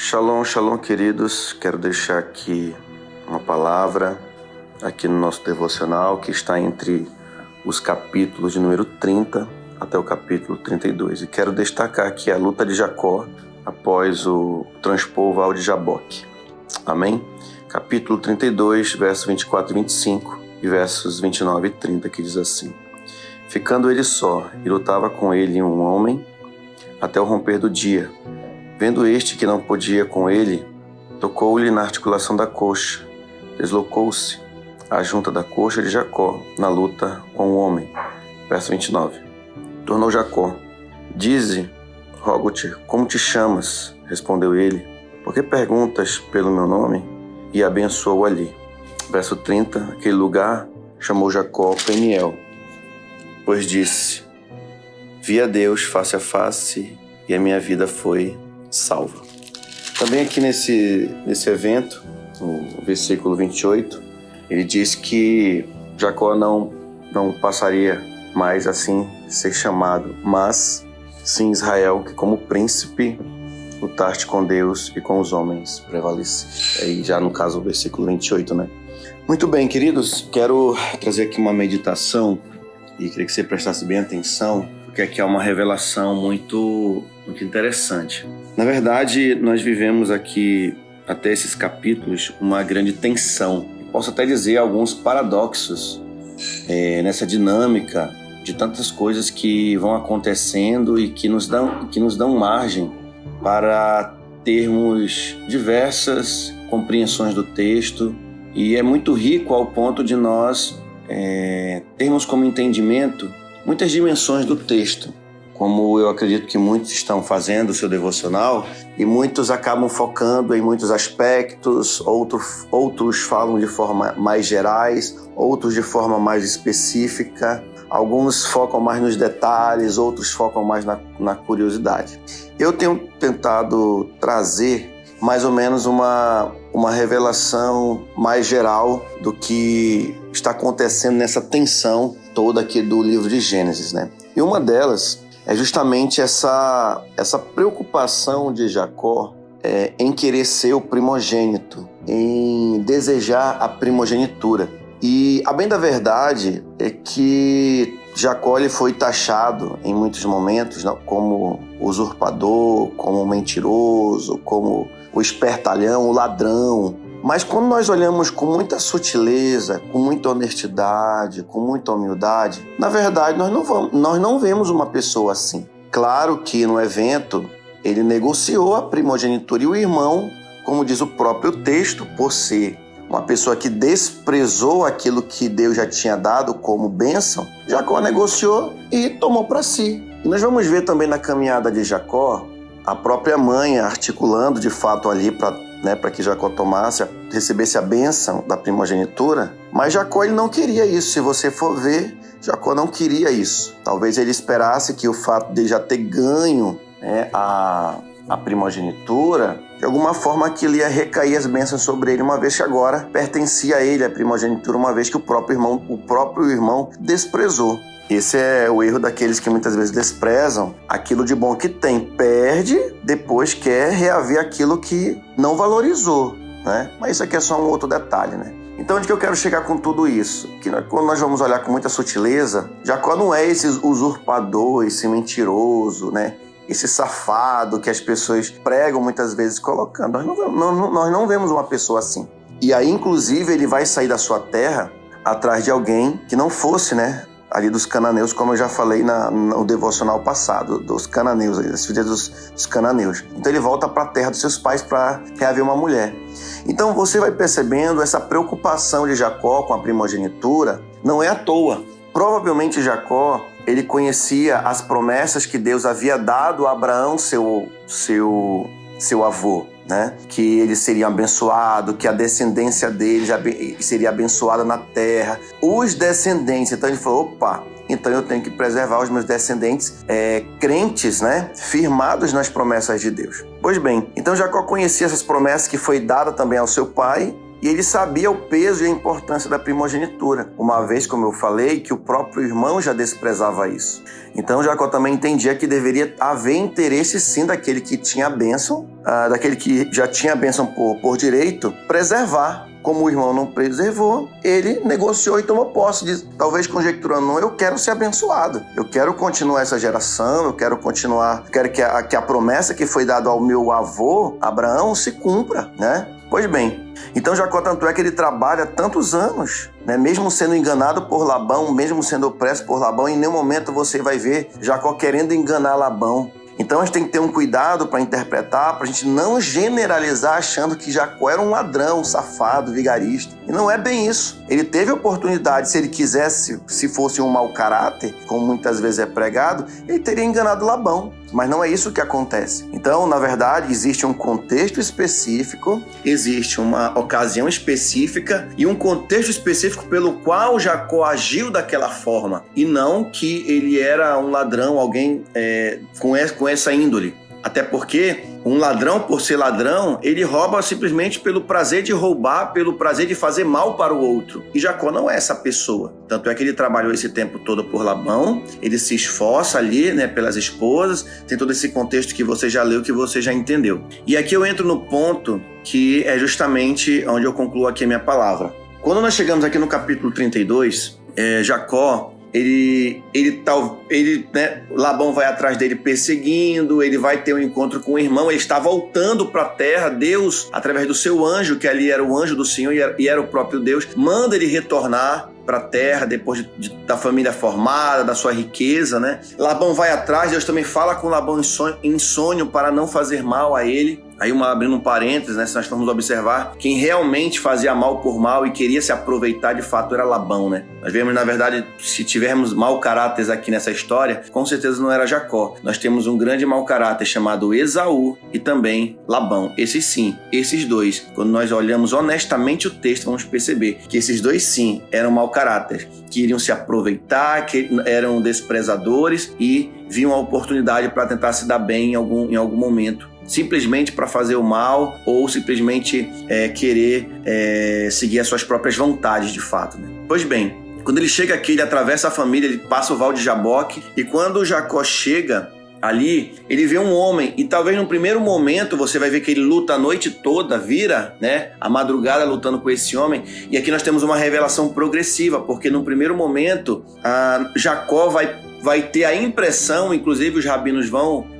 Shalom, shalom, queridos. Quero deixar aqui uma palavra aqui no nosso devocional que está entre os capítulos de número 30 até o capítulo 32. E quero destacar aqui a luta de Jacó após o transpor o val de Jaboque. Amém? Capítulo 32, versos 24 e 25 e versos 29 e 30, que diz assim: Ficando ele só, e lutava com ele um homem até o romper do dia. Vendo este que não podia com ele, tocou-lhe na articulação da coxa. Deslocou-se a junta da coxa de Jacó na luta com o homem. Verso 29. Tornou Jacó: Dize, rogo-te, como te chamas? Respondeu ele: Por que perguntas pelo meu nome? E abençoou ali. Verso 30. Aquele lugar chamou Jacó Peniel, pois disse: Vi a Deus face a face e a minha vida foi salva. Também aqui nesse evento, no versículo 28, ele diz que Jacó não passaria mais assim ser chamado, mas sim Israel, que como príncipe lutaste com Deus e com os homens prevaleceste. Aí já no caso o versículo 28, né? Muito bem, queridos, quero trazer aqui uma meditação e queria que você prestasse bem atenção, porque aqui é uma revelação muito interessante. Na verdade, nós vivemos aqui, até esses capítulos, uma grande tensão. Posso até dizer alguns paradoxos nessa dinâmica de tantas coisas que vão acontecendo e que nos dão margem para termos diversas compreensões do texto. E é muito rico ao ponto de nós termos como entendimento muitas dimensões do texto, como eu acredito que muitos estão fazendo o seu devocional, e muitos acabam focando em muitos aspectos, outros falam de forma mais gerais, outros de forma mais específica, alguns focam mais nos detalhes, outros focam mais na curiosidade. Eu tenho tentado trazer mais ou menos uma revelação mais geral do que está acontecendo nessa tensão toda aqui do livro de Gênesis, né? E uma delas é justamente essa preocupação de Jacó em querer ser o primogênito, em desejar a primogenitura. E a bem da verdade é que Jacó ele foi taxado em muitos momentos como usurpador, como mentiroso, como o espertalhão, o ladrão. Mas quando nós olhamos com muita sutileza, com muita honestidade, com muita humildade, na verdade nós não vemos uma pessoa assim. Claro que no evento ele negociou a primogenitura e o irmão, como diz o próprio texto, por ser uma pessoa que desprezou aquilo que Deus já tinha dado como bênção, Jacó negociou e tomou para si. E nós vamos ver também na caminhada de Jacó a própria mãe articulando de fato ali para que Jacó recebesse a bênção da primogenitura, mas Jacó ele não queria isso. Se você for ver, Jacó não queria isso. Talvez ele esperasse que o fato de já ter ganho a primogenitura, de alguma forma aquilo ia recair as bênçãos sobre ele, uma vez que agora pertencia a ele a primogenitura, uma vez que o próprio irmão desprezou. Esse é o erro daqueles que muitas vezes desprezam aquilo de bom que tem, perde, depois quer reaver aquilo que não valorizou, né? Mas isso aqui é só um outro detalhe, né? Então, onde que eu quero chegar com tudo isso? Que quando nós vamos olhar com muita sutileza, Jacó não é esse usurpador, esse mentiroso, né? Esse safado que as pessoas pregam muitas vezes colocando. Nós não vemos uma pessoa assim. E aí, inclusive, ele vai sair da sua terra atrás de alguém que não fosse, né? Ali dos cananeus, como eu já falei no devocional passado, dos cananeus, das filhas dos cananeus. Então ele volta para a terra dos seus pais para reaver uma mulher. Então você vai percebendo essa preocupação de Jacó com a primogenitura, não é à toa. Provavelmente Jacó, ele conhecia as promessas que Deus havia dado a Abraão, seu avô, né? Que ele seria abençoado, que a descendência dele seria abençoada na terra. Os descendentes, então ele falou, opa, então eu tenho que preservar os meus descendentes crentes, né? Firmados nas promessas de Deus. Pois bem, então Jacó conhecia essas promessas que foi dada também ao seu pai, E ele sabia o peso e a importância da primogenitura, uma vez, como eu falei, que o próprio irmão já desprezava isso. Então Jacó também entendia que deveria haver interesse sim daquele que tinha a bênção, daquele que já tinha a bênção por direito, preservar. Como o irmão não preservou, ele negociou e tomou posse, talvez conjecturando, eu quero ser abençoado, eu quero continuar essa geração, eu quero que a promessa que foi dada ao meu avô, Abraão, se cumpra, né? Pois bem, então Jacó tanto é que ele trabalha tantos anos, né? Mesmo sendo enganado por Labão, mesmo sendo opresso por Labão, em nenhum momento você vai ver Jacó querendo enganar Labão. Então a gente tem que ter um cuidado para interpretar, para a gente não generalizar achando que Jacó era um ladrão, safado, vigarista. E não é bem isso. Ele teve oportunidade, se ele quisesse, se fosse um mau caráter, como muitas vezes é pregado, ele teria enganado Labão. Mas não é isso que acontece. Então, na verdade, existe um contexto específico, existe uma ocasião específica e um contexto específico pelo qual Jacó agiu daquela forma. E não que ele era um ladrão, alguém com essa índole. Até porque um ladrão, por ser ladrão, ele rouba simplesmente pelo prazer de roubar, pelo prazer de fazer mal para o outro. E Jacó não é essa pessoa. Tanto é que ele trabalhou esse tempo todo por Labão, ele se esforça ali, né, pelas esposas, tem todo esse contexto que você já leu, que você já entendeu. E aqui eu entro no ponto que é justamente onde eu concluo aqui a minha palavra. Quando nós chegamos aqui no capítulo 32, Jacó, Labão vai atrás dele perseguindo, ele vai ter um encontro com o irmão, ele está voltando para a terra. Deus, através do seu anjo, que ali era o anjo do Senhor e era o próprio Deus, manda ele retornar para a terra depois da família formada, da sua riqueza, né? Labão vai atrás, Deus também fala com Labão em sonho para não fazer mal a ele. Aí abrindo um parênteses, né, se nós formos observar, quem realmente fazia mal por mal e queria se aproveitar de fato era Labão, né? Nós vemos, na verdade, se tivermos mau caráter aqui nessa história, com certeza não era Jacó. Nós temos um grande mau caráter chamado Esaú e também Labão. Esses sim, esses dois, quando nós olhamos honestamente o texto, vamos perceber que esses dois sim eram mau caráter, que iriam se aproveitar, que eram desprezadores e viam a oportunidade para tentar se dar bem em algum momento, simplesmente para fazer o mal ou simplesmente querer seguir as suas próprias vontades de fato, né? Pois bem, quando ele chega aqui, ele atravessa a família, ele passa o Val de Jaboque, e quando Jacó chega ali, ele vê um homem, e talvez no primeiro momento você vai ver que ele luta a noite toda, vira, né, a madrugada lutando com esse homem, e aqui nós temos uma revelação progressiva, porque no primeiro momento Jacó vai ter a impressão, inclusive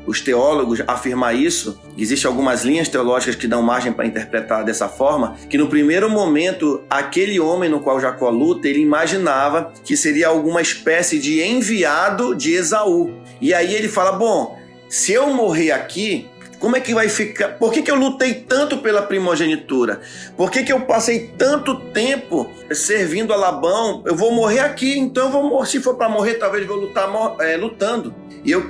os teólogos afirmar isso, existem algumas linhas teológicas que dão margem para interpretar dessa forma, que no primeiro momento, aquele homem no qual Jacó luta, ele imaginava que seria alguma espécie de enviado de Esaú. E aí ele fala, bom, se eu morrer aqui, como é que vai ficar? Por que eu lutei tanto pela primogenitura? Por que eu passei tanto tempo servindo a Labão? Eu vou morrer aqui, então se for para morrer, talvez eu vou lutar lutando.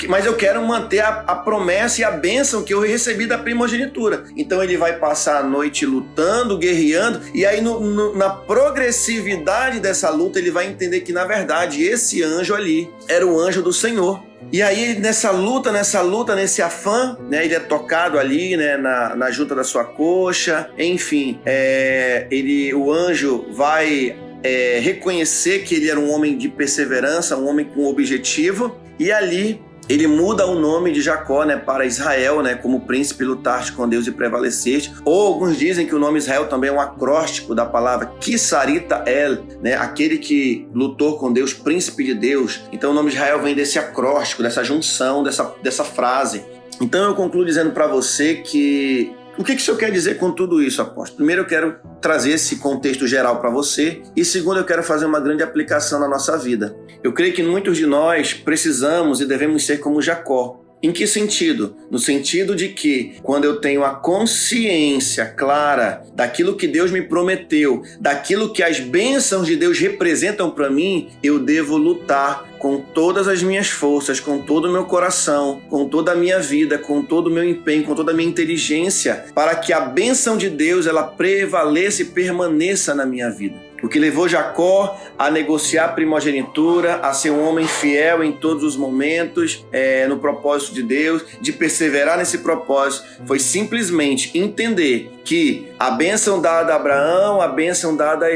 Mas eu quero manter a promessa e a bênção que eu recebi da primogenitura. Então ele vai passar a noite lutando, guerreando, e aí na progressividade dessa luta ele vai entender que, na verdade, esse anjo ali era o anjo do Senhor. E aí, nessa luta, nesse afã, né, ele é tocado ali, né, na junta da sua coxa, enfim, o anjo vai reconhecer que ele era um homem de perseverança, um homem com objetivo, e ali ele muda o nome de Jacó, né, para Israel, né, como príncipe lutaste com Deus e prevaleceste. Ou alguns dizem que o nome Israel também é um acróstico da palavra Kisarita El, né, aquele que lutou com Deus, príncipe de Deus. Então o nome Israel vem desse acróstico, dessa junção, dessa frase. Então eu concluo dizendo para você que o que o senhor quer dizer com tudo isso, apóstolo? Primeiro, eu quero trazer esse contexto geral para você. E segundo, eu quero fazer uma grande aplicação na nossa vida. Eu creio que muitos de nós precisamos e devemos ser como Jacó. Em que sentido? No sentido de que, quando eu tenho a consciência clara daquilo que Deus me prometeu, daquilo que as bênçãos de Deus representam para mim, eu devo lutar com todas as minhas forças, com todo o meu coração, com toda a minha vida, com todo o meu empenho, com toda a minha inteligência, para que a bênção de Deus ela prevaleça e permaneça na minha vida. O que levou Jacó a negociar a primogenitura, a ser um homem fiel em todos os momentos, no propósito de Deus, de perseverar nesse propósito, foi simplesmente entender que a bênção dada a Abraão, a bênção dada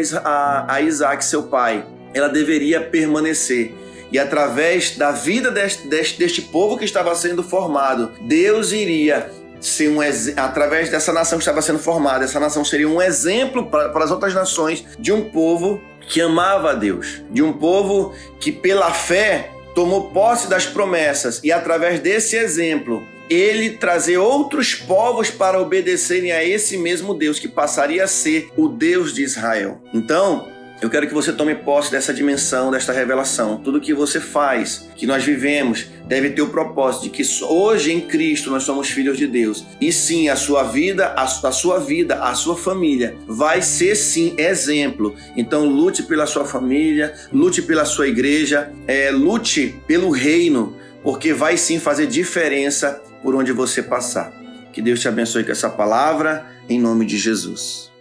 a Isaac, seu pai, ela deveria permanecer. E através da vida deste povo que estava sendo formado, Deus iria ser através dessa nação que estava sendo formada, essa nação seria um exemplo para as outras nações de um povo que amava a Deus, de um povo que pela fé tomou posse das promessas e através desse exemplo ele trazer outros povos para obedecerem a esse mesmo Deus que passaria a ser o Deus de Israel. Então, eu quero que você tome posse dessa dimensão, desta revelação. Tudo que você faz, que nós vivemos, deve ter o propósito de que hoje em Cristo nós somos filhos de Deus. E sim, a sua vida, a sua família vai ser sim exemplo. Então lute pela sua família, lute pela sua igreja, lute pelo reino, porque vai sim fazer diferença por onde você passar. Que Deus te abençoe com essa palavra, em nome de Jesus.